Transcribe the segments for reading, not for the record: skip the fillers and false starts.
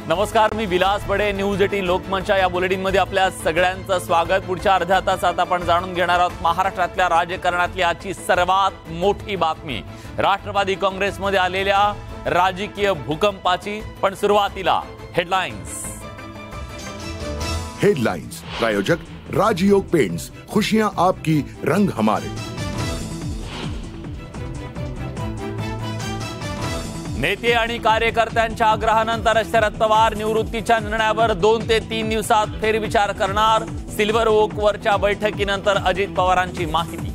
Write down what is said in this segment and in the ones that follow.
नमस्कार, मी विलास बडे. न्यूज 18 लोकमंचच्या या बुलेटिनमध्ये आपल्या सगळ्यांचं स्वागत. पुढच्या अर्ध्या तासात आपण जाणून घेणार आहोत महाराष्ट्रातल्या राजकारणातली आजची सर्वात मोठी बातमी, राष्ट्रवादी काँग्रेसमध्ये आलेल्या राजकीय भूकंपाची. पण सुरुवातीला हेडलाइन्स. प्रायोजक राजयोग पेंट्स, खुशियां आपकी, रंग हमारे. नेते आणि कार्यकर्त्यांच्या आग्रहानंतर शरद पवार निवृत्तीच्या निर्णयावर 2 ते 3 दिवसात फेरविचार करणार. सिल्वर ओकवरच्या बैठकीनंतर अजित पवारांची माहिती.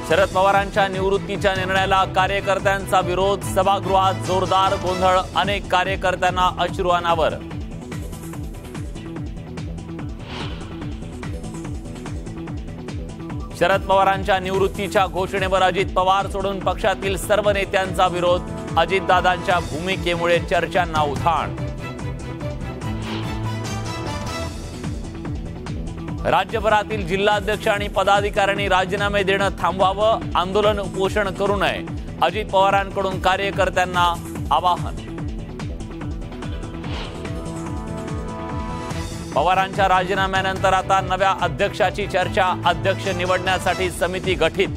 शरद पवारांच्या निवृत्तीच्या निर्णयाला कार्यकर्त्यांचा विरोध. सभागृहात जोरदार गोंधळ. अनेक कार्यकर्त्यांना अश्रू अनावर. शरद पवारांच्या निवृत्तीच्या घोषणेवर अजित पवार सोडून पक्षातील सर्व नेत्यांचा विरोध. अजितदादांच्या भूमिकेमुळे चर्चांना उधाण. राज्यभरातील जिल्हाध्यक्ष आणि पदाधिकाऱ्यांनी राजीनामे देणं थांबवावं. आंदोलन उपोषण करू नये. अजित पवारांकडून कार्यकर्त्यांना आवाहन. पवारांच्या राजीनाम्यानंतर आता नव्या अध्यक्षाची चर्चा. अध्यक्ष निवडण्यासाठी समिती गठीत.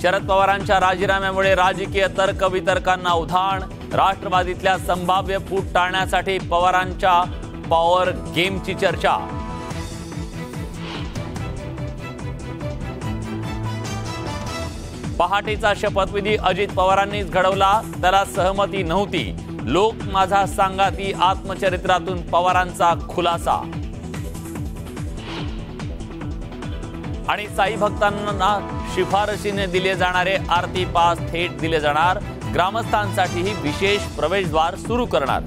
शरद पवारांच्या राजीनाम्यामुळे राजकीय तर्कवितर्कांना उधाण. राष्ट्रवादीतल्या संभाव्य फूट टाळण्यासाठी पवारांच्या पॉवर गेमची चर्चा. पहाटेचा शपथविधी अजित पवारांनीच घडवला. त्याला सहमती नव्हती. लोक माझा सांगाती आत्मचरित्रातून पवारांचा खुलासा. आणि साई भक्तांना शिफारशीने दिले जाणारे आरती पास थेट दिले जाणार. ग्रामस्थांसाठीही विशेष प्रवेशद्वार सुरू करणार.